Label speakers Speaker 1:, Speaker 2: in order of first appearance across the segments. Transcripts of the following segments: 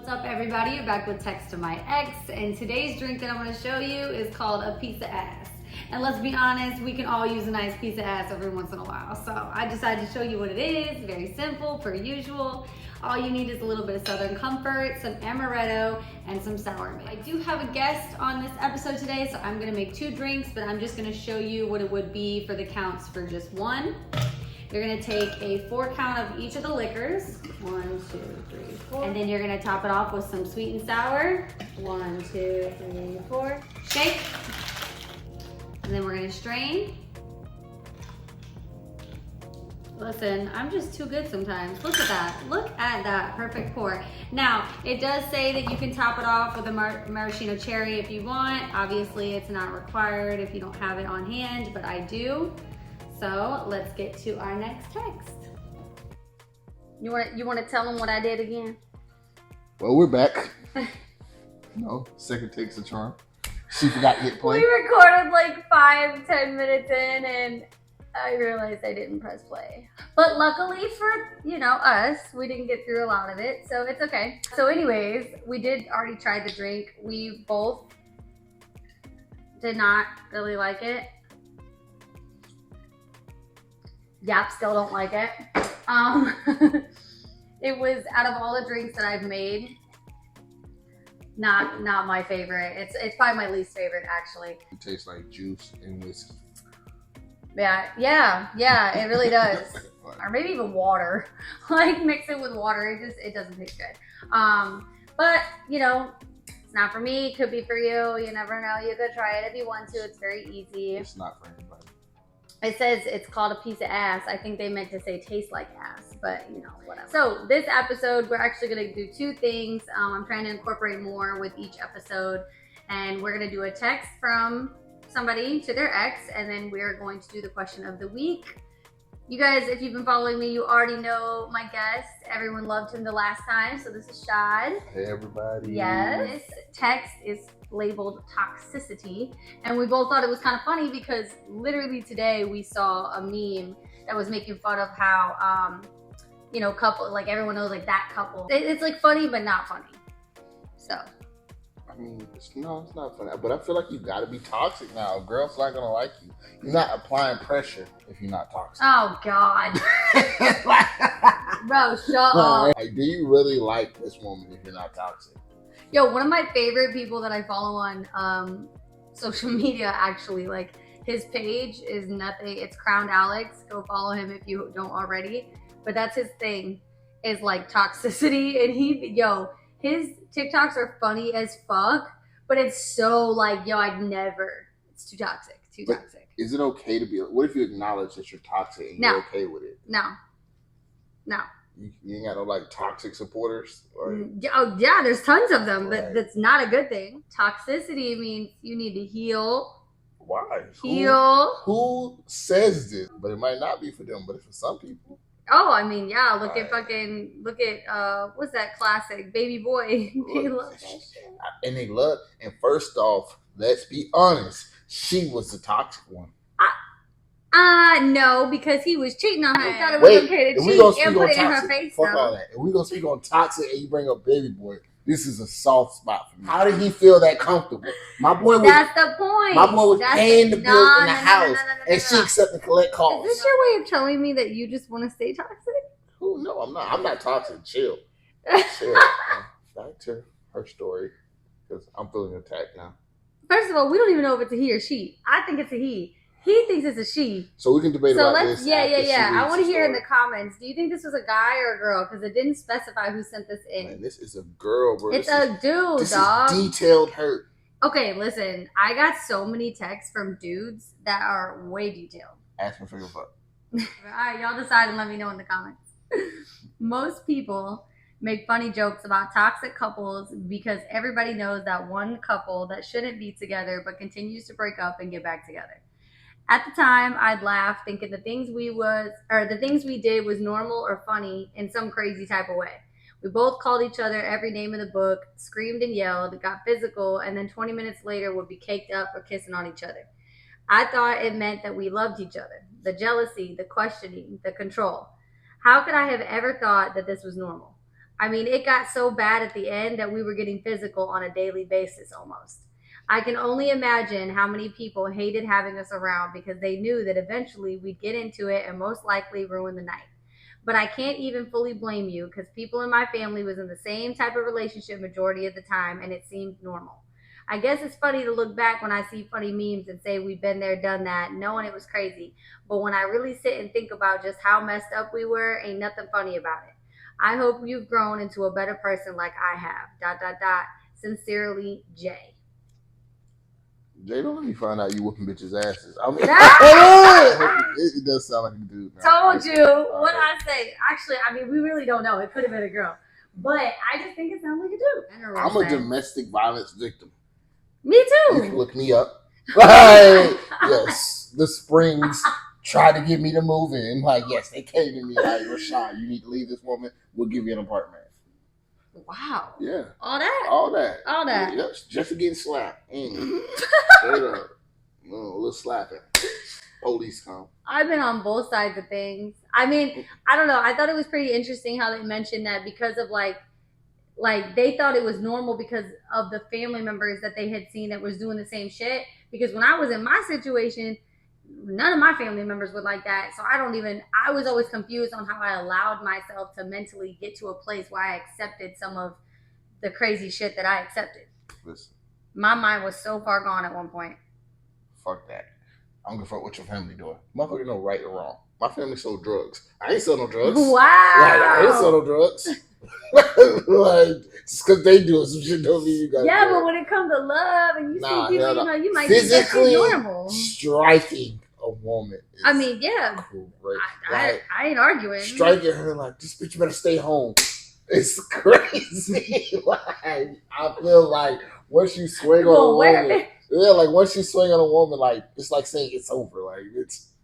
Speaker 1: What's up, everybody? You're back with Text to My Ex, and today's drink that I'm going to show you is called a piece of ass. And let's be honest, we can all use a nice piece of ass every once in a while. So I decided to show you what it is. Very simple, per usual. All you need is a little bit of Southern Comfort, some amaretto, and some sour milk. I do have a guest on this episode today, so I'm going to make 2 drinks, but I'm just going to show you what it would be for the counts for just one. You're gonna take a 4 count of each of the liquors. 1, 2, 3, 4. And then you're gonna top it off with some sweet and sour. 1, 2, 3, 4. Shake. And then we're gonna strain. Listen, I'm just too good sometimes. Look at that. Look at that perfect pour. Now, it does say that you can top it off with a maraschino cherry if you want. Obviously, it's not required if you don't have it on hand, but I do. So let's get to our next text. You want to tell them what I did again?
Speaker 2: Well, we're back. No, second take's a charm. She forgot to hit play.
Speaker 1: We recorded like 5-10 minutes in, and I realized I didn't press play. But luckily for us, we didn't get through a lot of it, so it's okay. So, anyways, we did already try the drink. We both did not really like it. Yep, still don't like it. It was, out of all the drinks that I've made, not my favorite. It's probably my least favorite, actually.
Speaker 2: It tastes like juice and whiskey.
Speaker 1: Yeah, it really does. Or maybe even water. Like, mix it with water. It doesn't taste good. But it's not for me. It could be for you. You never know. You could try it if you want to. It's very easy.
Speaker 2: It's not for anybody.
Speaker 1: It says it's called a piece of ass. I think they meant to say taste like ass, but whatever. So this episode, we're actually gonna do 2 things. I'm trying to incorporate more with each episode, and we're gonna do a text from somebody to their ex, and then we're going to do the question of the week. You guys, if you've been following me, you already know my guest. Everyone loved him the last time, so this is Shad.
Speaker 2: Hey, everybody.
Speaker 1: Yes. This text is labeled Toxicity, and we both thought it was kind of funny because literally today we saw a meme that was making fun of how couple, like everyone knows, like that couple. It's like funny but not funny. So
Speaker 2: I mean, it's not funny, but I feel like you gotta be toxic now. A girl's not gonna like you. You're not applying pressure if you're not toxic.
Speaker 1: Oh God. Bro, shut up.
Speaker 2: Like, do you really like this woman if you're not toxic?
Speaker 1: Yo, one of my favorite people that I follow on social media, actually, like his page is nothing. It's Crowned Alex. Go follow him if you don't already. But that's his thing, is like toxicity. And his TikToks are funny as fuck, but it's so like, I'd never. It's too toxic. Toxic.
Speaker 2: Is it okay to be? What if you acknowledge that you're toxic and you're okay with it?
Speaker 1: No.
Speaker 2: You ain't got no like toxic supporters?
Speaker 1: Oh yeah, there's tons of them, but that's not a good thing. Toxicity means you need to heal.
Speaker 2: Why?
Speaker 1: Heal.
Speaker 2: Who says this? But it might not be for them, but it's for some people.
Speaker 1: Oh, I mean, yeah. Look at what's that classic, Baby Boy? They love that shit.
Speaker 2: And they love. And first off, let's be honest, she was the toxic one.
Speaker 1: No, because he was cheating on her. I thought it was okay to cheat and put it in her face.
Speaker 2: Fuck all that. If we gonna speak on toxic and you bring up Baby Boy, this is a soft spot for me. How did he feel that comfortable? My boy was.
Speaker 1: That's the point.
Speaker 2: My boy was paying the bills in the house, and she accepted collect calls.
Speaker 1: Is this your way of telling me that you just want to stay toxic?
Speaker 2: Who? No, I'm not. I'm not toxic. Chill. Back to her story, because I'm feeling attacked now.
Speaker 1: First of all, we don't even know if it's a he or she. I think it's a he. He thinks it's a she.
Speaker 2: So we can debate about this.
Speaker 1: Yeah. I want to hear in the comments. Do you think this was a guy or a girl? Because it didn't specify who sent this in.
Speaker 2: Man, this is a girl, bro.
Speaker 1: It's a dude,
Speaker 2: this
Speaker 1: dog.
Speaker 2: Is detailed hurt.
Speaker 1: Okay, listen. I got so many texts from dudes that are way detailed.
Speaker 2: Ask me for your fuck.
Speaker 1: All right, y'all decide and let me know in the comments. Most people make funny jokes about toxic couples because everybody knows that one couple that shouldn't be together but continues to break up and get back together. At the time, I'd laugh thinking the things we did was normal or funny in some crazy type of way. We both called each other every name in the book, screamed and yelled, got physical, and then 20 minutes later would be caked up or kissing on each other. I thought it meant that we loved each other. The jealousy, the questioning, the control. How could I have ever thought that this was normal? I mean, it got so bad at the end that we were getting physical on a daily basis almost. I can only imagine how many people hated having us around because they knew that eventually we'd get into it and most likely ruin the night. But I can't even fully blame you because people in my family was in the same type of relationship majority of the time and it seemed normal. I guess it's funny to look back when I see funny memes and say we've been there, done that, knowing it was crazy. But when I really sit and think about just how messed up we were, ain't nothing funny about it. I hope you've grown into a better person like I have. Dot dot dot. Sincerely, Jay.
Speaker 2: Jay, don't let me find out you whooping bitches' asses. I mean,
Speaker 1: Ah!
Speaker 2: it does sound like a dude.
Speaker 1: Told you. What I say? Actually, I mean, we really don't know. It could have been a girl. But I just think it sounds like a dude.
Speaker 2: I'm a domestic violence victim.
Speaker 1: Me too.
Speaker 2: You can look me up. Like, yes, the Springs tried to get me to move in. Like, yes, they came to me like, Rashawn, you need to leave this woman. We'll give you an apartment.
Speaker 1: Wow.
Speaker 2: Yeah.
Speaker 1: All that?
Speaker 2: All that.
Speaker 1: All that.
Speaker 2: Yep. Just for getting slapped. Straight up. A little slapping. Police come.
Speaker 1: I've been on both sides of things. I mean, I don't know. I thought it was pretty interesting how they mentioned that because of like they thought it was normal because of the family members that they had seen that was doing the same shit. Because when I was in my situation, none of my family members would like that. So I was always confused on how I allowed myself to mentally get to a place where I accepted some of the crazy shit that I accepted.
Speaker 2: Listen.
Speaker 1: My mind was so far gone at one point.
Speaker 2: Fuck that. I don't give a fuck what your family doing. Motherfucker know right or wrong. My family sold drugs. I ain't sell no drugs.
Speaker 1: Wow.
Speaker 2: Like, I ain't sell no drugs. Like, just because they doing some shit don't mean you got.
Speaker 1: Yeah, but when it comes to love and you see people, you might
Speaker 2: physically
Speaker 1: think that's normal.
Speaker 2: Striking a woman.
Speaker 1: I mean, yeah.
Speaker 2: Right.
Speaker 1: I ain't arguing.
Speaker 2: Striking her like, this bitch better stay home. It's crazy. Like, I feel like once you swing on a woman, yeah, like once you swing on a woman, like it's like saying it's over. Like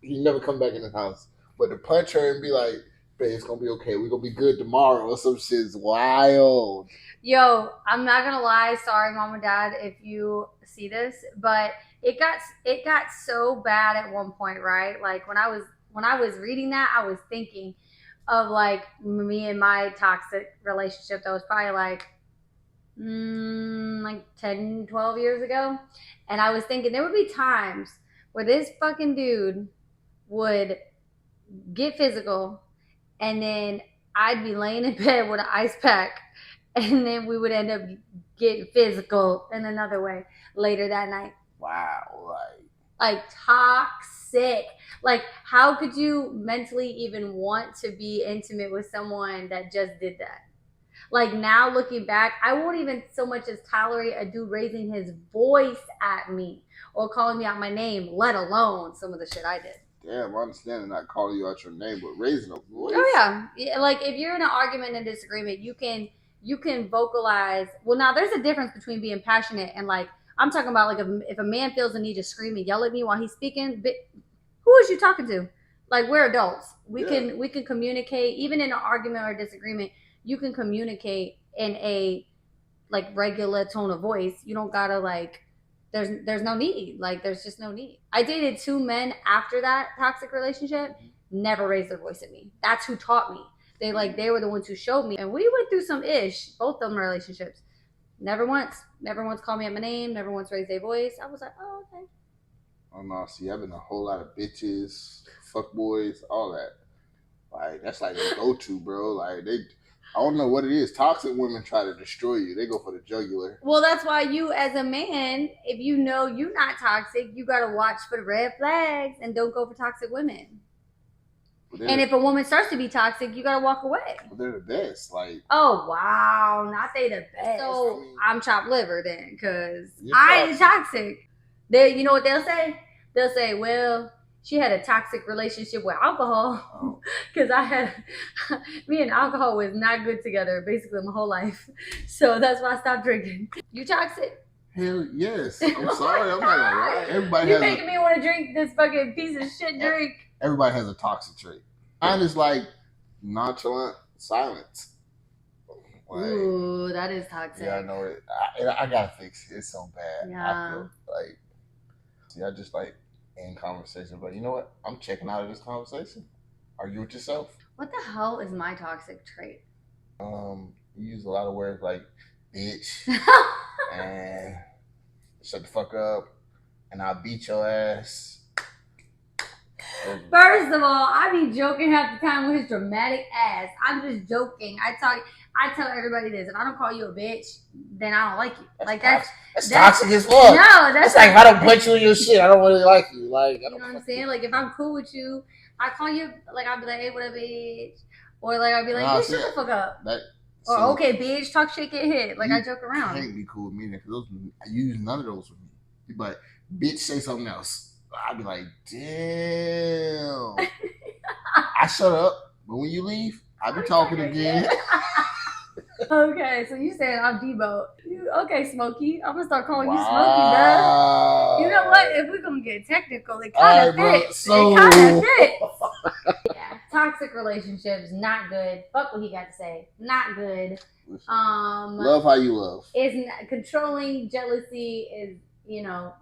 Speaker 2: you never come back in the house. But to punch her and be like, babe, it's gonna be okay. We're gonna be good tomorrow or some shit's wild.
Speaker 1: Yo, I'm not gonna lie, sorry mom and dad if you see this, but it got so bad at one point, right? Like when I was reading that, I was thinking of like me and my toxic relationship that was probably like 10, 12 years ago. And I was thinking there would be times where this fucking dude would get physical and then I'd be laying in bed with an ice pack and then we would end up getting physical in another way later that night.
Speaker 2: Wow.
Speaker 1: Like toxic. Like how could you mentally even want to be intimate with someone that just did that? Like now looking back, I won't even so much as tolerate a dude raising his voice at me or calling me out my name, let alone some of the shit I did.
Speaker 2: Damn, I understand not calling you out your name, but raising a voice.
Speaker 1: Oh yeah. Like if you're in an argument and disagreement, you can vocalize. Well, now there's a difference between being passionate and like I'm talking about like if a man feels the need to scream and yell at me while he's speaking, who is you talking to? Like we're adults. We can communicate even in an argument or a disagreement. You can communicate in a like regular tone of voice. You don't gotta like there's no need. Like there's just no need. I dated 2 men after that toxic relationship, never raised their voice at me. That's who taught me. They were the ones who showed me. And we went through some both of them relationships. Never once called me out my name, never once raised their voice. I was like, oh, okay.
Speaker 2: Oh no, see, I've been a whole lot of bitches, fuck boys, all that. Like that's like a go-to, bro. Like I don't know what it is. Toxic women try to destroy you. They go for the jugular.
Speaker 1: Well, that's why you, as a man, if you know you're not toxic, you gotta watch for the red flags and don't go for toxic women. And if a woman starts to be toxic, you gotta walk away.
Speaker 2: But they're the best. Like,
Speaker 1: oh wow, not they the best. So I'm chopped liver then, because I ain't toxic. You know what they'll say? They'll say, well, she had a toxic relationship with alcohol because me and alcohol was not good together basically my whole life. So that's why I stopped drinking. You toxic?
Speaker 2: Hell yes. I'm sorry. I'm not gonna lie. Everybody
Speaker 1: You're making me want to drink this fucking piece of shit drink.
Speaker 2: Everybody has a toxic trait. Mine is like nonchalant silence.
Speaker 1: Like, ooh, that is toxic.
Speaker 2: Yeah, I know it. I gotta fix it. It's so bad.
Speaker 1: Yeah.
Speaker 2: I feel like, see, I just like in conversation, but you know what? I'm checking out of this conversation. Argue with yourself.
Speaker 1: What the hell is my toxic trait?
Speaker 2: You use a lot of words like bitch and shut the fuck up and I'll beat your ass.
Speaker 1: First of all, I be joking half the time with his dramatic ass. I'm just joking. I tell everybody this. If I don't call you a bitch, then I don't like you. That's
Speaker 2: toxic as fuck.
Speaker 1: No, that's
Speaker 2: like if I don't punch you in your shit, I don't really like you. Like,
Speaker 1: you know what I'm saying? Like if I'm cool with you, I call you like I'll be like, hey, what up, bitch? Or like I'll be like, hey, shut the fuck up. Or okay, bitch, talk shit, get hit. Like I joke around.
Speaker 2: You can't be cool with me because I use none of those with me. But bitch, say something else. I'd be like, damn. I shut up, but when you leave, I'll be talking again.
Speaker 1: Okay, so you saying I'm Debo. Okay, Smokey. I'm gonna start calling you Smokey, bro. You know what? If we're gonna get technical, it kind of fits. It kind of fits. Yeah, toxic relationships, not good. Fuck what he got to say. Not good.
Speaker 2: Love how you love.
Speaker 1: Is controlling, jealousy is,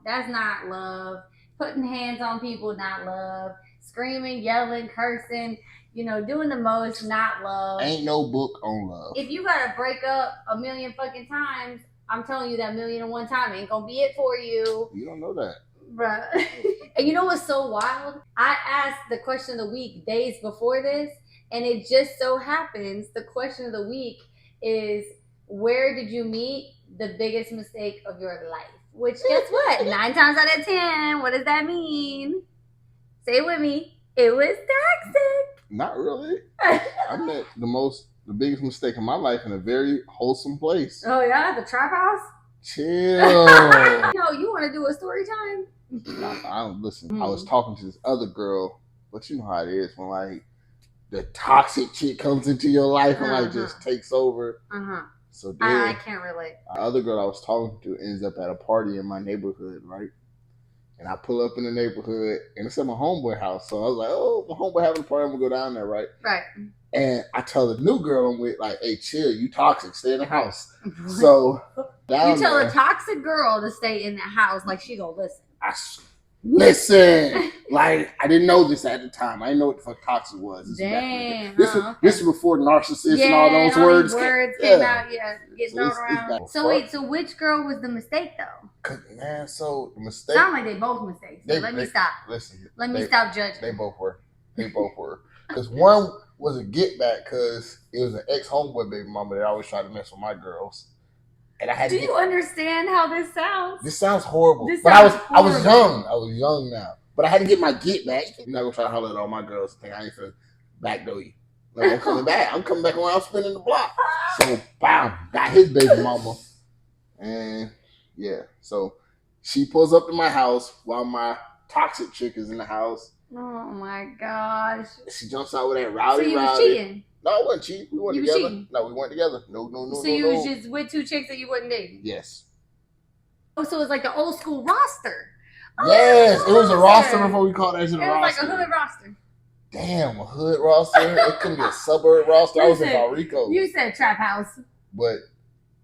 Speaker 1: that's not love. Putting hands on people, not love. Screaming, yelling, cursing, doing the most, not love.
Speaker 2: Ain't no book on love.
Speaker 1: If you gotta break up a million fucking times, I'm telling you that 1,000,001 time ain't gonna be it for you.
Speaker 2: You don't know that.
Speaker 1: Bruh. And you know what's so wild? I asked the question of the week days before this, and it just so happens the question of the week is, where did you meet the biggest mistake of your life? Which, guess what? 9 times out of 10, what does that mean? Say it with me. It was toxic.
Speaker 2: Not really. I met the biggest mistake in my life in a very wholesome place.
Speaker 1: Oh yeah, the trap house?
Speaker 2: Chill.
Speaker 1: No, you want to do a story time?
Speaker 2: I don't listen. I was talking to this other girl, but you know how it is when like the toxic chick comes into your life and like just takes over. So then,
Speaker 1: I can't relate.
Speaker 2: The other girl I was talking to ends up at a party in my neighborhood, right? And I pull up in the neighborhood, and it's at my homeboy house. So I was like, oh, my homeboy having a party, I'm going to go down there, right?
Speaker 1: Right.
Speaker 2: And I tell the new girl I'm with, like, hey, chill, you toxic, stay in the house. So
Speaker 1: you tell a toxic girl to stay in the house, like she gonna listen.
Speaker 2: Listen, like, I didn't know this at the time. I didn't know what the fuck toxic was.
Speaker 1: Damn.
Speaker 2: This is before narcissist and all those words
Speaker 1: came out, get thrown around. So wait, so which girl was the mistake though?
Speaker 2: Man, so the mistake.
Speaker 1: Sound like they both mistakes. So let me stop.
Speaker 2: Listen.
Speaker 1: Let me stop judging.
Speaker 2: They both were. Because one was a get back because it was an ex homeboy baby mama that always tried to mess with my girls. And I had
Speaker 1: you understand how this sounds?
Speaker 2: This sounds horrible. I was young. I was young now. But I had to get my get back. You're not gonna try to holler at all my girls and think I ain't finna backdoor you. Like, I'm coming back. I'm coming back when I'm spinning the block. So bam, got his baby mama. And yeah. So she pulls up to my house while my toxic chick is in the house.
Speaker 1: Oh my gosh.
Speaker 2: She jumps out with that rowdy.
Speaker 1: So you was cheating?
Speaker 2: No, I wasn't cheating. We weren't together. Cheating? No, we weren't together. No.
Speaker 1: So you was just with 2 chicks that you wasn't dating?
Speaker 2: Yes.
Speaker 1: Oh, so it was like the old school roster. Oh,
Speaker 2: yes, it was a roster before we called that shit a roster.
Speaker 1: It was like a hood roster.
Speaker 2: Damn, a hood roster? It couldn't be a suburb roster. I was in Valrico.
Speaker 1: You said trap house.
Speaker 2: But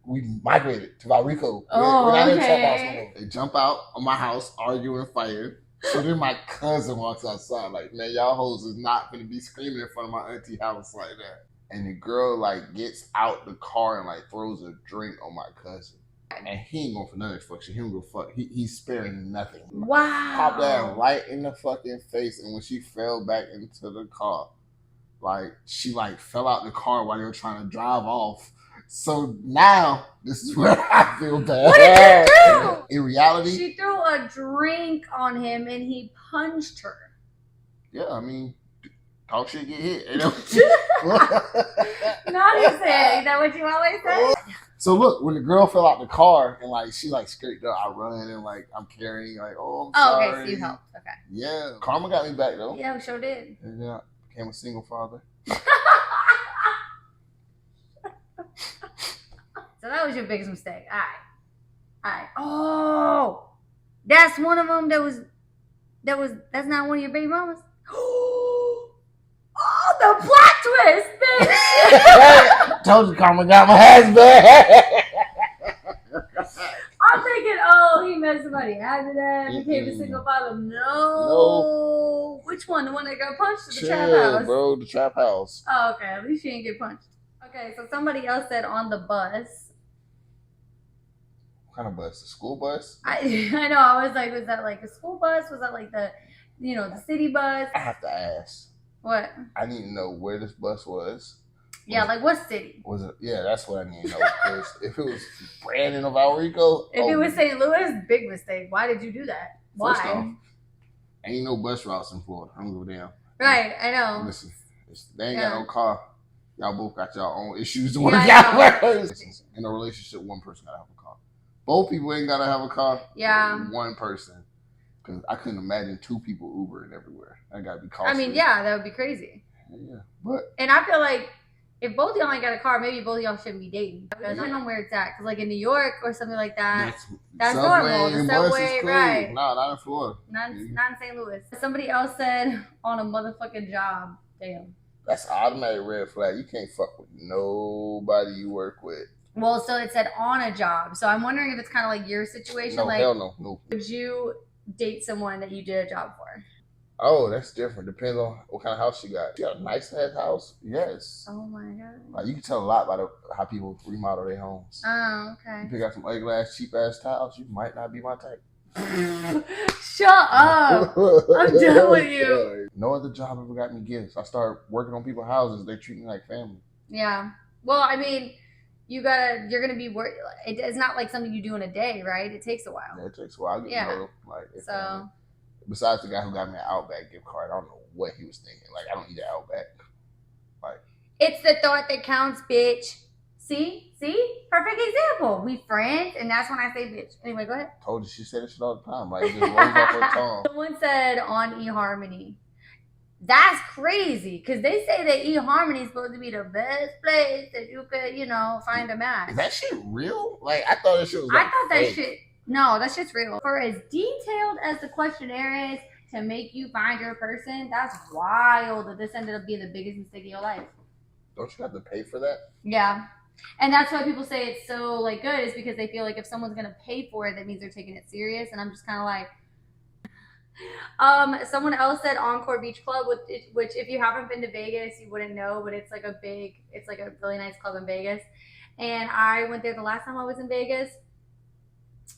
Speaker 2: we migrated to Valrico.
Speaker 1: Oh,
Speaker 2: we're not in trap house no more. They jump out of my house, arguing and fighting. So then my cousin walks outside like, man, y'all hoes is not going to be screaming in front of my auntie house like that. And the girl like gets out the car and like throws a drink on my cousin. And he ain't going for none of that fuck shit. He don't go fuck. He's sparing nothing.
Speaker 1: Wow.
Speaker 2: Popped that right in the fucking face. And when she fell back into the car, like she like fell out the car while they were trying to drive off. So now this is where I feel bad.
Speaker 1: What did you do?
Speaker 2: In reality,
Speaker 1: she threw a drink on him and he punched her.
Speaker 2: Yeah, I mean, talk shit, get hit. You know?
Speaker 1: Not he said. Is that what you always say?
Speaker 2: So look, when the girl fell out the car and like she like scraped up, I run and like I'm carrying like, oh, I'm sorry.
Speaker 1: Okay, so you helped. Okay.
Speaker 2: Yeah, karma got me back though.
Speaker 1: Yeah, we sure did.
Speaker 2: And then I became a single father.
Speaker 1: So that was your biggest mistake. All right. Oh, that's one of them. That's not one of your baby mamas. Oh, the plot twist, bitch.
Speaker 2: Told you karma got my ass back.
Speaker 1: I'm thinking, oh, he met somebody after that, became a single father. No. Which one? The one that got punched or the trap house?
Speaker 2: Bro, the trap house.
Speaker 1: Oh, okay. At least she didn't get punched. Okay, so somebody else said on the bus.
Speaker 2: What kind of bus? The school bus?
Speaker 1: I know. I was like, was that like a school bus? Was that like the city bus?
Speaker 2: I have to ask.
Speaker 1: What?
Speaker 2: I need to know where this bus was.
Speaker 1: Yeah, like what city?
Speaker 2: Was it? Yeah, that's what I need to know. Because if it was Brandon or Valrico,
Speaker 1: if it was St. Louis, big mistake. Why did you do that? Why?
Speaker 2: First off, ain't no bus routes in Florida. I don't give a damn.
Speaker 1: Right, I know.
Speaker 2: Listen, they ain't got no car. Y'all both got y'all own issues to work out. In a relationship, one person gotta have a car. Both people ain't gotta have a car.
Speaker 1: Yeah.
Speaker 2: One person. Because I couldn't imagine two people Ubering everywhere. That gotta be costly.
Speaker 1: I mean, yeah, that would be crazy.
Speaker 2: Yeah, but.
Speaker 1: And I feel like if both of y'all ain't got a car, maybe both of y'all shouldn't be dating. Because I don't know where it's at. Because like in New York or something like that, that's normal. The subway, right?
Speaker 2: No, not in Florida.
Speaker 1: Not in St. Louis. Somebody else said on a motherfucking job. Damn.
Speaker 2: That's an automatic red flag. You can't fuck with nobody you work with.
Speaker 1: Well, so it said on a job. So I'm wondering if it's kind of like your situation.
Speaker 2: No,
Speaker 1: like,
Speaker 2: hell no.
Speaker 1: Would you date someone that you did a job for?
Speaker 2: Oh, that's different. Depends on what kind of house you got. You got a nice ass house? Yes.
Speaker 1: Oh my god.
Speaker 2: Like, you can tell a lot by how people remodel their homes.
Speaker 1: Oh, okay.
Speaker 2: You pick out some ugly ass, cheap ass tiles, you might not be my type.
Speaker 1: Shut up. I'm done with you.
Speaker 2: No other job ever got me gifts. I started working on people's houses. They treat me like family.
Speaker 1: Yeah. Well, I mean, you're gonna be worried. It's not like something you do in a day, right? It takes a while.
Speaker 2: Yeah, it takes a while. I get to know them. Like,
Speaker 1: so.
Speaker 2: Besides the guy who got me an Outback gift card, I don't know what he was thinking. Like, I don't eat an Outback. Like,
Speaker 1: it's the thought that counts, bitch. See? Perfect example. We friends, and that's when I say bitch. Anyway, go ahead.
Speaker 2: Told you, she said this shit all the time. Like, it just rolls off her tongue.
Speaker 1: Someone said on eHarmony. That's crazy, because they say that eHarmony is supposed to be the best place that you could, find a match.
Speaker 2: Is that shit real? Like, I thought that shit was like
Speaker 1: I thought that
Speaker 2: fake.
Speaker 1: shit... No, that shit's real. For as detailed as the questionnaire is to make you find your person, that's wild that this ended up being the biggest mistake of your life.
Speaker 2: Don't you have to pay for that?
Speaker 1: Yeah. And that's why people say it's so like good, is because they feel like if someone's gonna pay for it, that means they're taking it serious. And I'm just kind of like, someone else said Encore Beach Club, which if you haven't been to Vegas, you wouldn't know, but it's like a really nice club in Vegas. And I went there the last time I was in Vegas,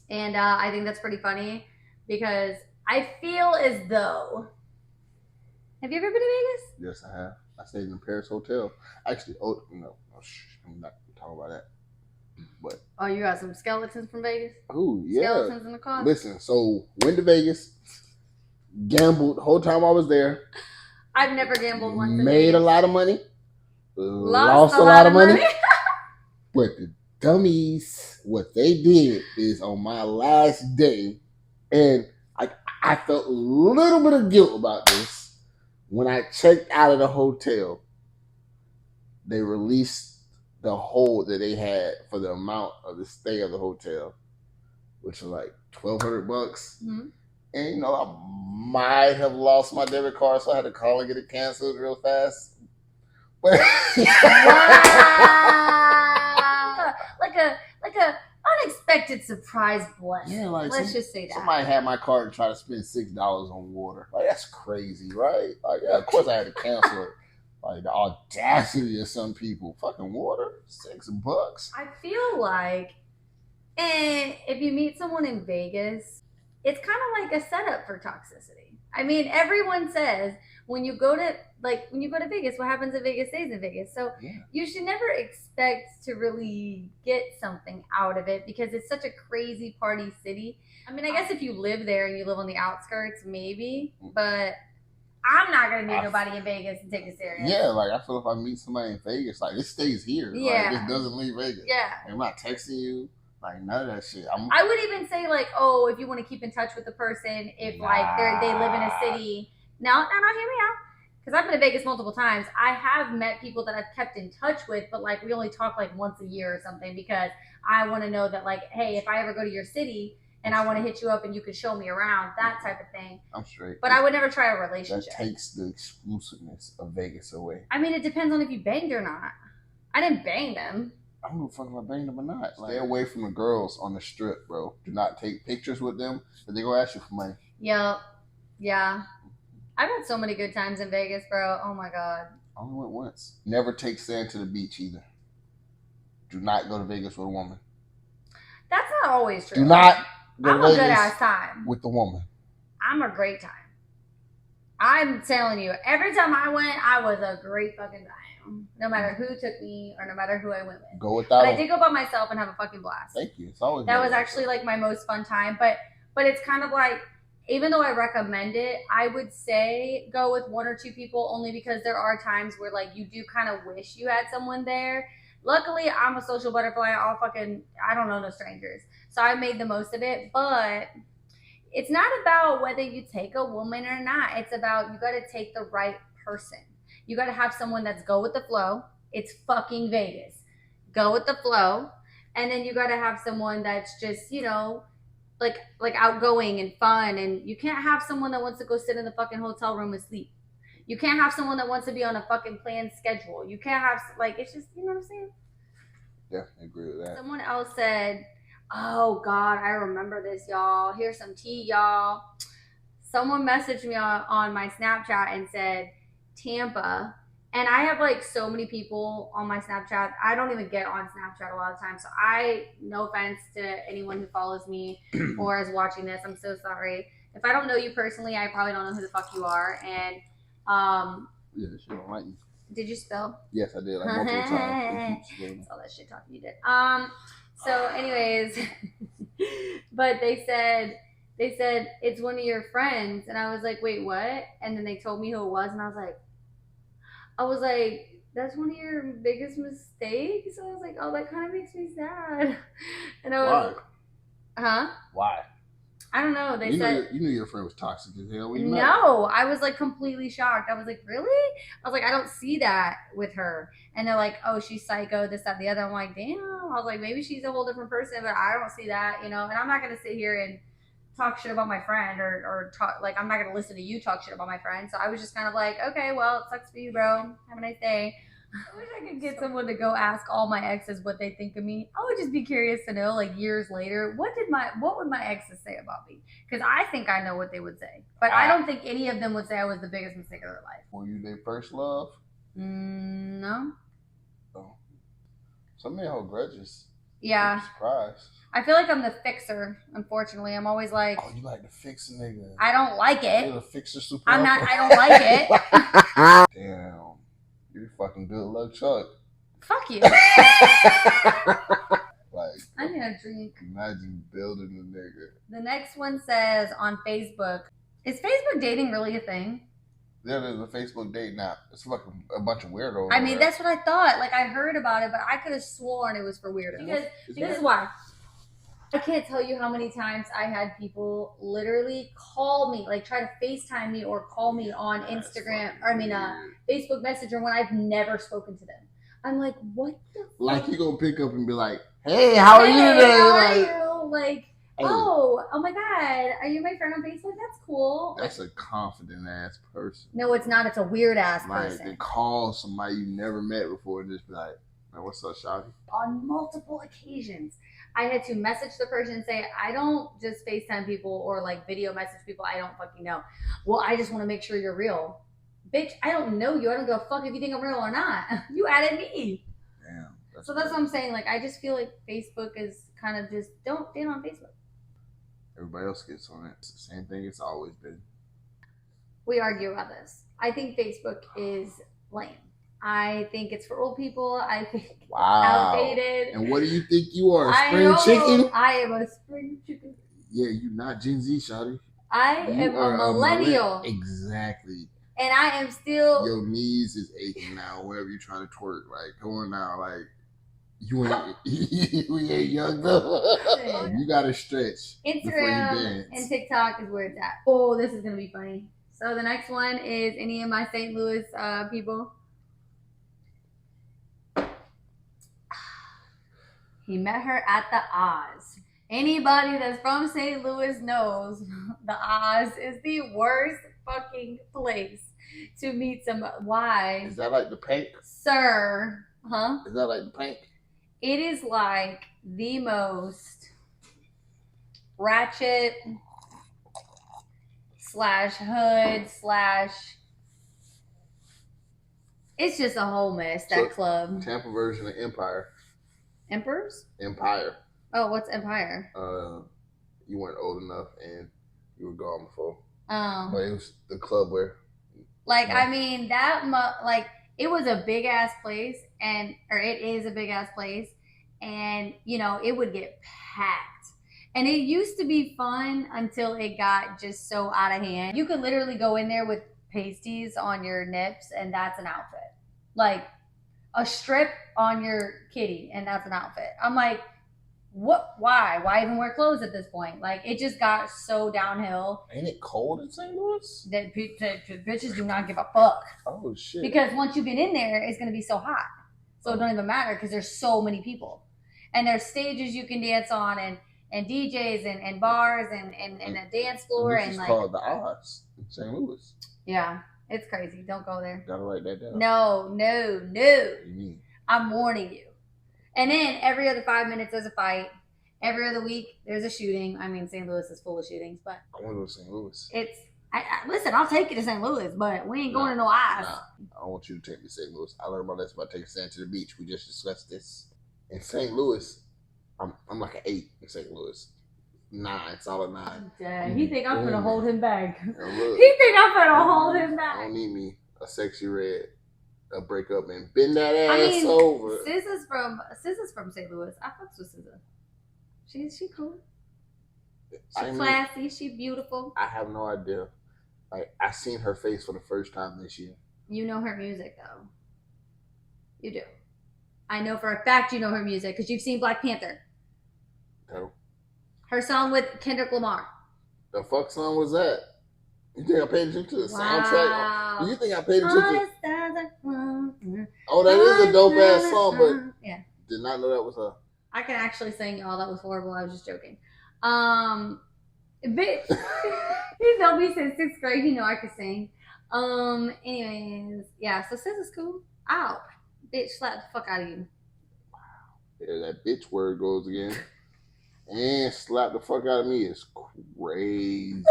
Speaker 1: and I think that's pretty funny because I feel as though. Have you ever been to Vegas?
Speaker 2: Yes, I have. I stayed in the Paris Hotel. Actually, I'm not talking about that. But
Speaker 1: you got some skeletons from Vegas?
Speaker 2: Oh, yeah.
Speaker 1: Skeletons in the car?
Speaker 2: Listen, so went to Vegas, gambled the whole time I was there.
Speaker 1: I've never gambled once.
Speaker 2: Made a lot of money. Lost a lot of money. But the dummies, what they did is on my last day, and I felt a little bit of guilt about this. When I checked out of the hotel, they released the hold that they had for the amount of the stay of the hotel, which was like $1,200. Mm-hmm. And I might have lost my debit card, so I had to call and get it canceled real fast. But
Speaker 1: wow. like a unexpected surprise blessing. Yeah, let's just say that.
Speaker 2: Somebody had my card and tried to spend $6 on water. Like, that's crazy, right? Like, yeah, of course I had to cancel it. Like, the audacity of some people. Fucking water? $6.
Speaker 1: I feel like, if you meet someone in Vegas, it's kind of like a setup for toxicity. I mean, everyone says when you go to Vegas, what happens in Vegas stays in Vegas. So you should never expect to really get something out of it because it's such a crazy party city. I mean, I guess if you live there and you live on the outskirts, maybe, but I'm not going to meet nobody in Vegas and take it serious.
Speaker 2: Yeah, like, I feel if I meet somebody in Vegas, like, it stays here. Yeah. Like, it doesn't leave Vegas.
Speaker 1: Yeah.
Speaker 2: I'm not texting you. Like, none of that shit.
Speaker 1: I would even say, like, if you want to keep in touch with the person, if, like, they live in a city. No, hear me out. Because I've been to Vegas multiple times. I have met people that I've kept in touch with, but, like, we only talk, like, once a year or something because I want to know that, like, hey, if I ever go to your city and I want to hit you up and you can show me around, that type of thing.
Speaker 2: I'm straight.
Speaker 1: But I would never try a relationship.
Speaker 2: That takes the exclusiveness of Vegas away.
Speaker 1: I mean, it depends on if you banged or not. I didn't bang them.
Speaker 2: I don't give a fuck if I banged them or not. Stay away from the girls on the strip, bro. Do not take pictures with them, because they're going to ask you for money.
Speaker 1: Yep. Yeah. I've had so many good times in Vegas, bro. Oh, my God.
Speaker 2: I only went once. Never take sand to the beach either. Do not go to Vegas with a woman.
Speaker 1: That's not always true.
Speaker 2: Do not go
Speaker 1: I'm
Speaker 2: to
Speaker 1: a
Speaker 2: Vegas
Speaker 1: good ass time.
Speaker 2: with the woman.
Speaker 1: I'm a great time. I'm telling you, every time I went, I was a great fucking time. No matter who took me or no matter who I went with.
Speaker 2: Go without.
Speaker 1: But I did go by myself and have a fucking blast.
Speaker 2: Thank you. It's always
Speaker 1: that was actually like my most fun time. But it's kind of like, even though I recommend it, I would say go with 1 or 2 people, only because there are times where like you do kind of wish you had someone there. Luckily, I'm a social butterfly. I don't know no strangers. So I made the most of it. But it's not about whether you take a woman or not. It's about, you got to take the right person. You got to have someone that's go with the flow. It's fucking Vegas. Go with the flow. And then you got to have someone that's just, you know, like outgoing and fun. And you can't have someone that wants to go sit in the fucking hotel room and sleep. You can't have someone that wants to be on a fucking planned schedule. You can't have, like, it's just, you know what I'm saying?
Speaker 2: Yeah, I agree with that.
Speaker 1: Someone else said, oh God, I remember this, y'all. Here's some tea, y'all. Someone messaged me on my Snapchat and said, Tampa. And I have like so many people on my Snapchat. I don't even get on Snapchat a lot of times. So no offense to anyone who follows me or is watching this. I'm so sorry. If I don't know you personally, I probably don't know who the fuck you are. And
Speaker 2: yeah, she don't like you.
Speaker 1: Did you spell?
Speaker 2: Yes, I did. Like multiple times.
Speaker 1: That's all that shit talking you did. So anyways, but they said it's one of your friends, and I was like, wait, what? And then they told me who it was, and I was like, that's one of your biggest mistakes. I was like, oh, that kind of makes me sad. And I was, huh?
Speaker 2: Why?
Speaker 1: I don't know. They said
Speaker 2: you knew your friend was toxic as hell.
Speaker 1: No, I was like completely shocked. I was like, really? I was like, I don't see that with her. And they're like, oh, she's psycho, this, that, the other. I'm like, damn. I was like, maybe she's a whole different person, but I don't see that, you know. And I'm not gonna sit here and talk shit about my friend or talk, like, I'm not gonna listen to you talk shit about my friend. So I was just kind of like, okay, well, it sucks for you, bro. Have a nice day. I wish I could get someone to go ask all my exes what they think of me. I would just be curious to know, like, years later, what would my exes say about me? Because I think I know what they would say, but I don't think any of them would say I was the biggest mistake of their life.
Speaker 2: Were you their first love?
Speaker 1: No.
Speaker 2: Oh. Some men hold grudges.
Speaker 1: Yeah.
Speaker 2: I'm surprised.
Speaker 1: I feel like I'm the fixer. Unfortunately, I'm always like,
Speaker 2: oh, you like the fixer, nigga?
Speaker 1: I don't like it.
Speaker 2: You're the fixer, super.
Speaker 1: I'm not. I don't like
Speaker 2: it. Damn. You're fucking good luck, Chuck.
Speaker 1: Fuck you.
Speaker 2: Like,
Speaker 1: I need a drink.
Speaker 2: Imagine building a nigga.
Speaker 1: The next one says on Facebook, is Facebook dating really a thing?
Speaker 2: Yeah, there's a Facebook date now. It's fucking a bunch of weirdos.
Speaker 1: I mean, that's what I thought. Like, I heard about it, but I could have sworn it was for weirdos. Because this is why. I can't tell you how many times I had people literally call me, like try to FaceTime me or call me on Instagram, Facebook Messenger when I've never spoken to them. I'm like, what the fuck?
Speaker 2: Like, you gonna pick up and be like, hey, how are you today?
Speaker 1: How are you? Like, hey. Oh my God, are you my friend on Facebook? That's cool.
Speaker 2: That's a confident ass person.
Speaker 1: No, it's not. It's a weird ass person.
Speaker 2: Like, to call somebody you never met before and just be like, man, what's up, shawty?
Speaker 1: On multiple occasions, I had to message the person and say, I don't just FaceTime people or like video message people I don't fucking know. Well, I just want to make sure you're real. Bitch, I don't know you. I don't give a fuck if you think I'm real or not. You added me.
Speaker 2: Damn.
Speaker 1: That's what I'm saying. Like, I just feel like Facebook is kind of just, don't get on Facebook.
Speaker 2: Everybody else gets on it. It's the same thing it's always been.
Speaker 1: We argue about this. I think Facebook is lame. I think it's for old people. I think it's outdated.
Speaker 2: And what do you think you are? A spring chicken?
Speaker 1: I am a spring chicken.
Speaker 2: Yeah, you're not Gen Z, shawty.
Speaker 1: I am a millennial.
Speaker 2: Exactly.
Speaker 1: And I am still...
Speaker 2: Your knees is aching now wherever you're trying to twerk. Like, come on now. Like, you ain't young though. You got to stretch.
Speaker 1: Instagram and TikTok is where it's at. Oh, this is going to be funny. So the next one is any of my St. Louis people. He met her at the Oz. Anybody that's from St. Louis knows the Oz is the worst fucking place to meet somebody. Why?
Speaker 2: Is that like the Pink?
Speaker 1: Sir. Huh?
Speaker 2: Is that like the Pink?
Speaker 1: It is like the most ratchet / hood / It's just a whole mess, that club.
Speaker 2: Tampa version of Empire.
Speaker 1: Emperors?
Speaker 2: Empire.
Speaker 1: Oh, what's Empire?
Speaker 2: You weren't old enough and you were gone before.
Speaker 1: Oh.
Speaker 2: But it was the club where.
Speaker 1: Like, I mean, like, it was a big ass place, or it is a big ass place, and, you know, it would get packed. And it used to be fun until it got just so out of hand. You could literally go in there with pasties on your nips, and that's an outfit. Like, a strip on your kitty, and that's an outfit. I'm like, what? Why even wear clothes at this point? Like, it just got so downhill.
Speaker 2: Ain't it cold in St. Louis?
Speaker 1: That bitches do not give a fuck.
Speaker 2: Oh shit!
Speaker 1: Because once you get in there, it's gonna be so hot, so it don't even matter because there's so many people, and there's stages you can dance on, and DJs and bars and a dance floor,
Speaker 2: and like called the Oz in St. Louis.
Speaker 1: Yeah, it's crazy. Don't go there.
Speaker 2: Gotta write that down.
Speaker 1: No.
Speaker 2: What do you mean?
Speaker 1: I'm warning you. And then every other 5 minutes there's a fight. Every other week there's a shooting. I mean, St. Louis is full of shootings, but
Speaker 2: I want to go to St. Louis.
Speaker 1: Listen, I'll take you to St. Louis, but we ain't going to no eyes.
Speaker 2: Nah, I don't want you to take me to St. Louis. I learned about this about taking sand to the beach. We just discussed this. In St. Louis, I'm like an 8 in St. Louis. 9, solid 9.
Speaker 1: Dang, he think I'm gonna hold him back.
Speaker 2: He
Speaker 1: think I'm gonna hold him back.
Speaker 2: I don't need me a sexy red. A breakup and bend that ass over.
Speaker 1: Sis is from St. Louis. I fucks with SZA. She cool. She classy. She beautiful.
Speaker 2: I have no idea. Like, I seen her face for the first time this year.
Speaker 1: You know her music though. You do. I know for a fact you know her music because you've seen Black Panther.
Speaker 2: No.
Speaker 1: Her song with Kendrick Lamar.
Speaker 2: The fuck song was that? You think I paid attention to the soundtrack? You think I paid attention? Oh, that is a dope ass song, but
Speaker 1: yeah,
Speaker 2: did not know that was her.
Speaker 1: I can actually sing, y'all. That was horrible. I was just joking. But he told me since 6th grade, you know I could sing. Anyways, yeah. So Sis is cool. Ow, bitch, slap the fuck out of you.
Speaker 2: Wow. Yeah, that bitch word goes again. And slap the fuck out of me is crazy.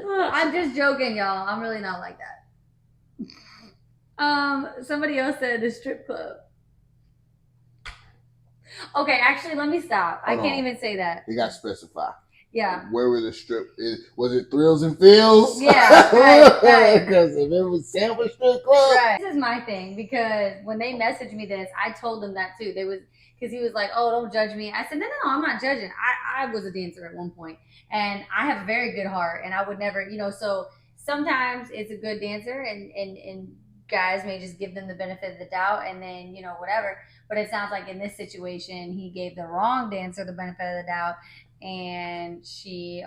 Speaker 1: I'm just joking, y'all. I'm really not like that. Somebody else said the strip club. Okay, actually, let me stop. I can't even say that.
Speaker 2: You got to specify.
Speaker 1: Yeah.
Speaker 2: Where was the strip? Was it Thrills and Feels?
Speaker 1: Yeah, right.
Speaker 2: Because if it was Sandwich Strip Club.
Speaker 1: Right. This is my thing because when they messaged me this, I told them that too. Because he was like, oh, don't judge me. I said, no, I'm not judging. I was a dancer at one point, and I have a very good heart, and I would never, so sometimes it's a good dancer, and guys may just give them the benefit of the doubt, and then, whatever. But it sounds like in this situation, he gave the wrong dancer the benefit of the doubt, and he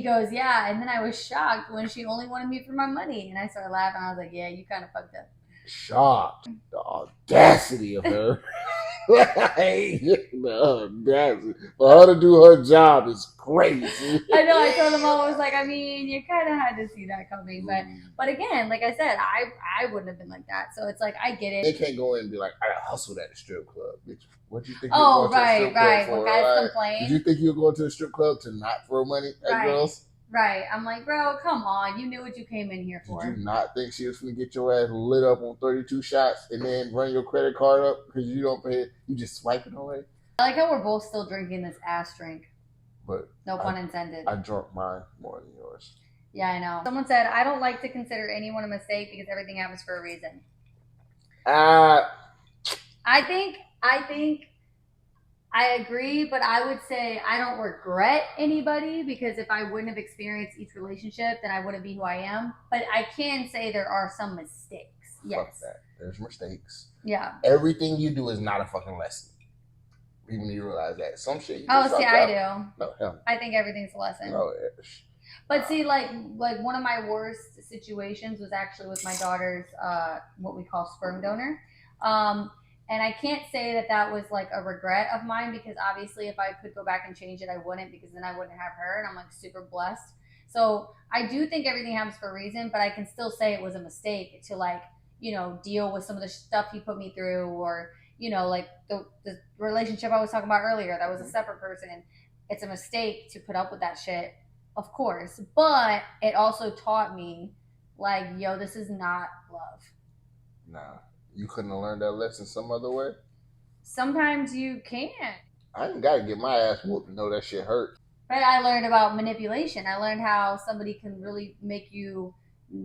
Speaker 1: goes, yeah, and then I was shocked when she only wanted me for my money, and I started laughing. I was like, yeah, you kind of fucked up.
Speaker 2: Shocked. The audacity of her. The audacity. For her to do her job is crazy.
Speaker 1: I know. I told them all. I was like, I mean, you kind of had to see that coming, but again, like I said, I wouldn't have been like that. So it's like I get it.
Speaker 2: They can't go in and be like, I hustled at the strip club. Bitch, what do you think?
Speaker 1: Oh, right. When guys complain.
Speaker 2: Did you think you were going to the strip club to not throw money at girls?
Speaker 1: Right. I'm like, bro, come on. You knew what you came in here for.
Speaker 2: Did you not think she was going to get your ass lit up on 32 shots and then run your credit card up because you don't pay it? You just swipe it away?
Speaker 1: I like how we're both still drinking this ass drink.
Speaker 2: But
Speaker 1: no pun intended.
Speaker 2: I drunk mine more than yours.
Speaker 1: Yeah, I know. Someone said, I don't like to consider anyone a mistake because everything happens for a reason. I think I agree, but I would say I don't regret anybody because if I wouldn't have experienced each relationship, then I wouldn't be who I am. But I can say there are some mistakes. Yes.
Speaker 2: Fuck that. There's mistakes.
Speaker 1: Yeah.
Speaker 2: Everything you do is not a fucking lesson. Even you realize that. Some shit you
Speaker 1: I do.
Speaker 2: No, hell.
Speaker 1: I think everything's a lesson.
Speaker 2: No,
Speaker 1: but see, like one of my worst situations was actually with my daughter's what we call sperm donor. And I can't say that was like a regret of mine because obviously if I could go back and change it, I wouldn't because then I wouldn't have her and I'm like super blessed. So I do think everything happens for a reason, but I can still say it was a mistake to like, deal with some of the stuff he put me through or, like the relationship I was talking about earlier, that was a separate person. And it's a mistake to put up with that shit, of course. But it also taught me like, yo, this is not love.
Speaker 2: Nah, you couldn't have learned that lesson some other way.
Speaker 1: Sometimes you can't.
Speaker 2: I ain't gotta get my ass whooped to know that shit hurt.
Speaker 1: Right, I learned about manipulation. I learned how somebody can really make you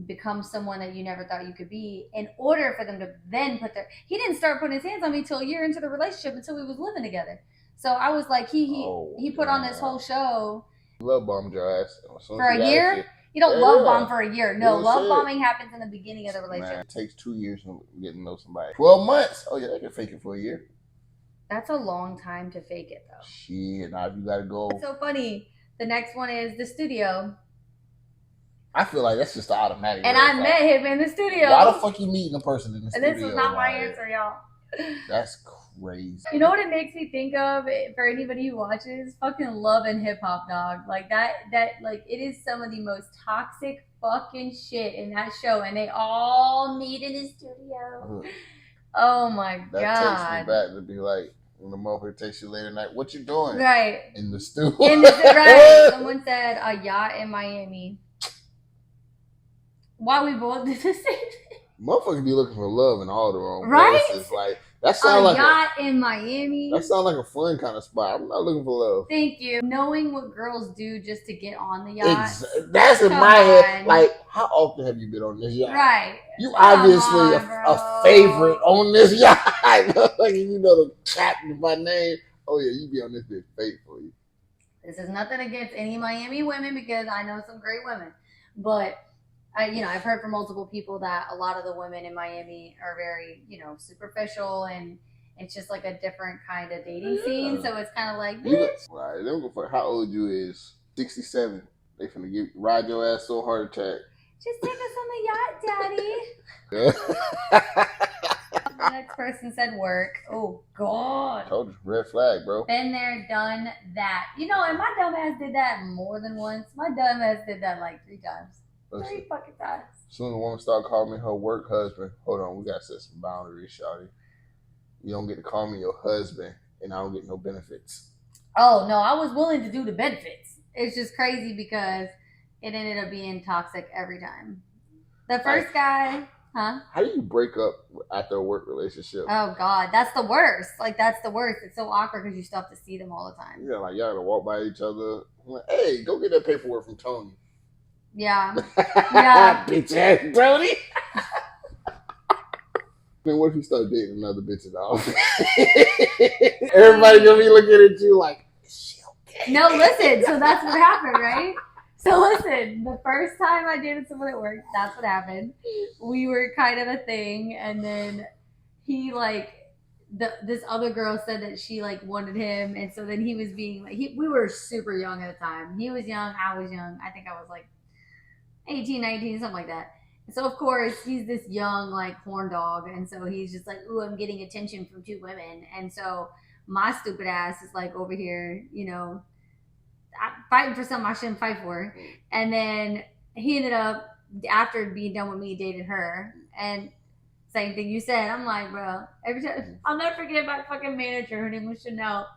Speaker 1: become someone that you never thought you could be in order for them to then put their he didn't start putting his hands on me till a year into the relationship until we was living together. So I was like he put on this whole show.
Speaker 2: Love bombed your ass
Speaker 1: For a year? You don't love bomb for a year. No, love bombing happens in the beginning of the relationship.
Speaker 2: Man, it takes 2 years to get to know somebody. 12 months? Oh yeah, they can fake it for a year.
Speaker 1: That's a long time to fake it though.
Speaker 2: Shit, now you gotta go.
Speaker 1: It's so funny. The next one is the studio.
Speaker 2: I feel like that's just the automatic.
Speaker 1: And I met him in the studio.
Speaker 2: Why the fuck you meeting a person in the studio?
Speaker 1: And this was not my answer, y'all.
Speaker 2: That's crazy.
Speaker 1: You know what it makes me think of for anybody who watches? Fucking Love and Hip Hop, dog. Like that like it is some of the most toxic fucking shit in that show, and they all meet in the studio. Oh my god.
Speaker 2: That takes me back to be like when the motherfucker takes you late at night, what you doing?
Speaker 1: Right.
Speaker 2: In the studio.
Speaker 1: Right. Someone said a yacht in Miami. Why we both did the same thing.
Speaker 2: Motherfuckers be looking for love in all the wrong
Speaker 1: Right?
Speaker 2: places. Like that sounds like
Speaker 1: yacht in Miami.
Speaker 2: That sounds like a fun kind of spot. I'm not looking for love.
Speaker 1: Thank you. Knowing what girls do just to get on the yacht.
Speaker 2: That's in my head. Like, how often have you been on this yacht?
Speaker 1: Right.
Speaker 2: You obviously a favorite on this yacht. Like you know the captain by name. Oh yeah, you be on this bitch faithfully.
Speaker 1: This is nothing against any Miami women because I know some great women, but I've heard from multiple people that a lot of the women in Miami are very, superficial, and it's just like a different kind of dating scene. So it's kind of like,
Speaker 2: right? They don't go for how old you is. 67. They finna ride your ass so hard attack.
Speaker 1: Just take us on the yacht, daddy. The next person said work. Oh God.
Speaker 2: Told you, red flag, bro.
Speaker 1: Been there, done that. And my dumb ass did that more than once. My dumb ass did that like 3 times.
Speaker 2: Listen,
Speaker 1: 3 fucking times.
Speaker 2: Soon as a woman start calling me her work husband, hold on, we gotta set some boundaries, shawty. You don't get to call me your husband, and I don't get no benefits.
Speaker 1: Oh no, I was willing to do the benefits. It's just crazy because it ended up being toxic every time. The first guy, huh?
Speaker 2: How do you break up after a work relationship?
Speaker 1: Oh God, that's the worst. Like that's the worst. It's so awkward because you still have to see them all the time.
Speaker 2: Yeah, like y'all gotta walk by each other. Like, hey, go get that paperwork from Tony.
Speaker 1: Yeah. Yeah.
Speaker 2: Bitch ass Tony. Then what if you start dating another bitch at all? Everybody gonna be looking at you like, is she okay?
Speaker 1: No, listen. So that's what happened, right? So listen, the first time I dated someone at work, that's what happened. We were kind of a thing, and then he this other girl said that she wanted him, and so then he was being we were super young at the time. He was young, I was young. I think I was 18, 19, something like that. And so of course he's this young horn dog, and so he's just ooh, I'm getting attention from 2 women. And so my stupid ass is over here, fighting for something I shouldn't fight for. And then he ended up, after being done with me, dated her. And same thing you said. I'm like, bro, every time, I'll never forget my fucking manager. Her name was Chanel.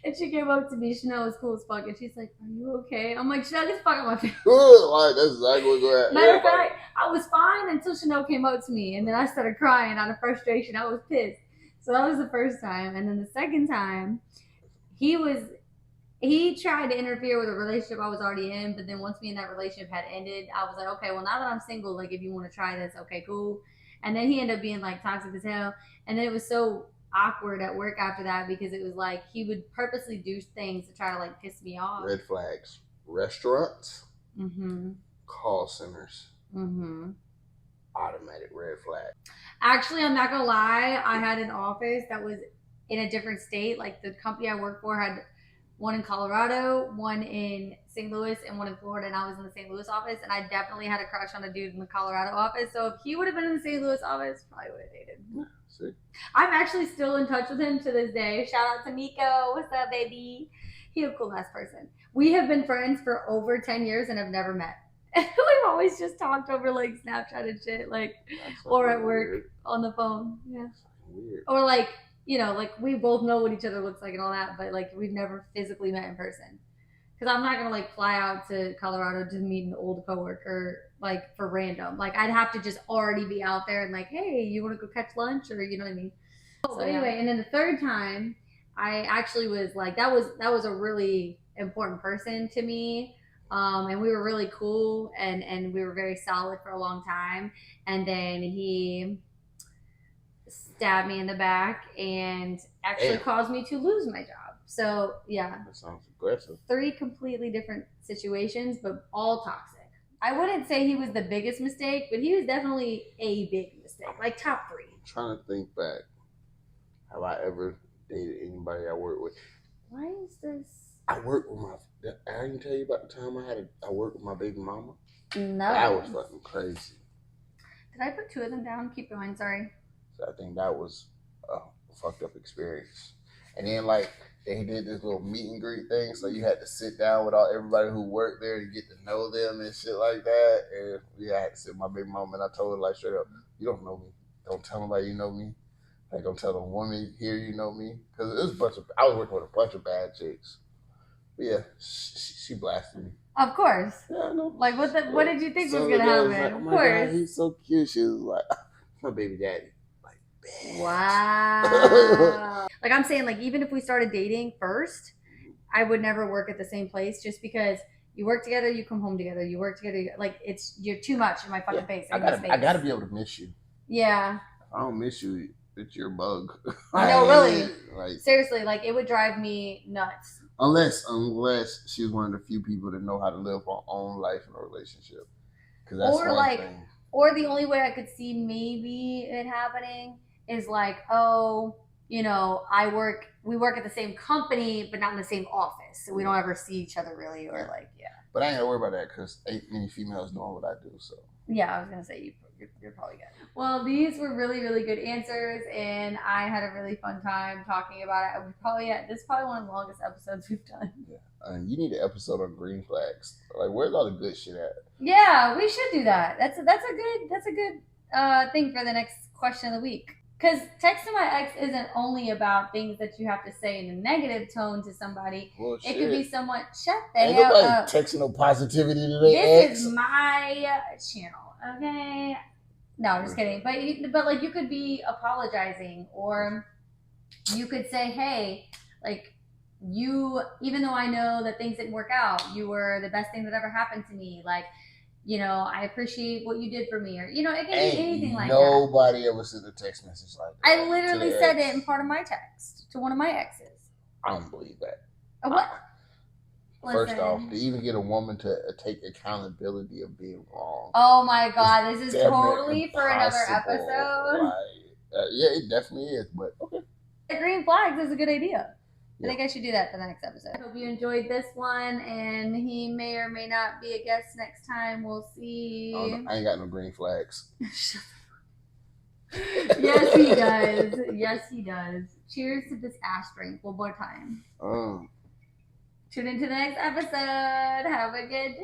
Speaker 1: And she came up to me. Chanel was cool as fuck. And she's like, are you okay? I'm like, Chanel, get the fuck out my face.
Speaker 2: Like, that's exactly what's going to happen.
Speaker 1: Matter of fact, I was fine until Chanel came up to me. And then I started crying out of frustration. I was pissed. So that was the first time. And then the second time, he tried to interfere with a relationship I was already in, but then once me and that relationship had ended, I was like, okay, well, now that I'm single, if you want to try this, okay, cool. And then he ended up being toxic as hell. And then it was so awkward at work after that because it was he would purposely do things to try to piss me off.
Speaker 2: Red flags. Restaurants.
Speaker 1: Mm-hmm.
Speaker 2: Call centers.
Speaker 1: Mm-hmm.
Speaker 2: Automatic red flag.
Speaker 1: Actually, I'm not gonna lie, I had an office that was in a different state. The company I worked for had one in Colorado, one in St. Louis, and one in Florida, and I was in the St. Louis office, and I definitely had a crush on a dude in the Colorado office. So if he would have been in the St. Louis office, probably would have dated.
Speaker 2: See?
Speaker 1: I'm actually still in touch with him to this day. Shout out to Nico. What's up, baby? He's a cool ass person. We have been friends for over 10 years and have never met. We've always just talked over Snapchat and shit, or at work weird. On the phone. Yeah.
Speaker 2: Weird.
Speaker 1: Or we both know what each other looks like and all that, but we've never physically met in person. Because I'm not gonna fly out to Colorado to meet an old coworker like for random. Like I'd have to just already be out there and like, hey, you want to go catch lunch, or you know what I mean? So anyway, and then the third time, I actually was like, that was a really important person to me. And we were really cool, and we were very solid for a long time. And then he stabbed me in the back and actually
Speaker 2: Damn.
Speaker 1: caused me to lose my job. So yeah,
Speaker 2: That sounds aggressive.
Speaker 1: 3 completely different situations, but all toxic. I wouldn't say he was the biggest mistake, but he was definitely a big mistake, like top 3.
Speaker 2: I'm trying to think back. Have I ever dated anybody I worked with?
Speaker 1: Why is this?
Speaker 2: I worked with I didn't tell you about the time I worked with my baby mama.
Speaker 1: No.
Speaker 2: That was fucking crazy.
Speaker 1: Did I put 2 of them down? Keep going. Sorry.
Speaker 2: So I think that was a fucked up experience. And then like they did this little meet and greet thing, so you had to sit down with everybody who worked there and get to know them and shit like that. And yeah, I had to sit with my baby mama, and I told her like straight up, "You don't know me. Don't tell nobody you know me. Like don't tell the woman here you know me." Because it was I was working with a bunch of bad chicks. But yeah, she blasted me.
Speaker 1: Of course.
Speaker 2: Yeah, I know.
Speaker 1: Like what did you think was gonna
Speaker 2: girl
Speaker 1: happen?
Speaker 2: like,
Speaker 1: Of
Speaker 2: my
Speaker 1: course.
Speaker 2: God, he's so cute. She was like, my baby daddy. Like, bitch.
Speaker 1: Wow. Like I'm saying, like even if we started dating first, I would never work at the same place just because you work together, you come home together, you work together. Like you're too much in my fucking face.
Speaker 2: I gotta be able to miss you.
Speaker 1: Yeah.
Speaker 2: If I don't miss you, it's your bug.
Speaker 1: No, really.
Speaker 2: Like
Speaker 1: seriously, like it would drive me nuts.
Speaker 2: Unless she's one of the few people that know how to live her own life in a relationship. Because that's
Speaker 1: or
Speaker 2: one
Speaker 1: like,
Speaker 2: thing.
Speaker 1: Or the only way I could see maybe it happening is like, oh, you know, we work at the same company, but not in the same office. So we don't ever see each other really, or like, yeah.
Speaker 2: But I ain't gonna worry about that because ain't many females doing what I do, so.
Speaker 1: Yeah, I was gonna say you're probably good. Well, these were really, really good answers, and I had a really fun time talking about it. This is probably one of the longest episodes we've done.
Speaker 2: Yeah, you need an episode on green flags. Like, where's all the good shit at?
Speaker 1: Yeah, we should do that. That's a good thing for the next question of the week. Because texting my ex isn't only about things that you have to say in a negative tone to somebody. Well, it could be somewhat, shut the hell up.
Speaker 2: Texting no positivity to their ex.
Speaker 1: This is my channel, okay? No, I'm just kidding. But like you could be apologizing, or you could say, hey, like even though I know that things didn't work out, you were the best thing that ever happened to me. Like, you know, I appreciate what you did for me, or, you know, it can be anything like that.
Speaker 2: Nobody ever sent a text message like that.
Speaker 1: I literally said it in part of my text to one of my exes.
Speaker 2: I don't believe that.
Speaker 1: What?
Speaker 2: First off, to even get a woman to take accountability of being wrong.
Speaker 1: Oh my God, this is totally for another episode.
Speaker 2: Like, yeah, it definitely is, but okay.
Speaker 1: Green flags is a good idea. I think I should do that for the next episode. I hope you enjoyed this one, and he may or may not be a guest next time. We'll see.
Speaker 2: Oh, no, I ain't got no green flags.
Speaker 1: Yes, he does. Yes, he does. Cheers to this ash drink one more time. Tune into the next episode. Have a good day.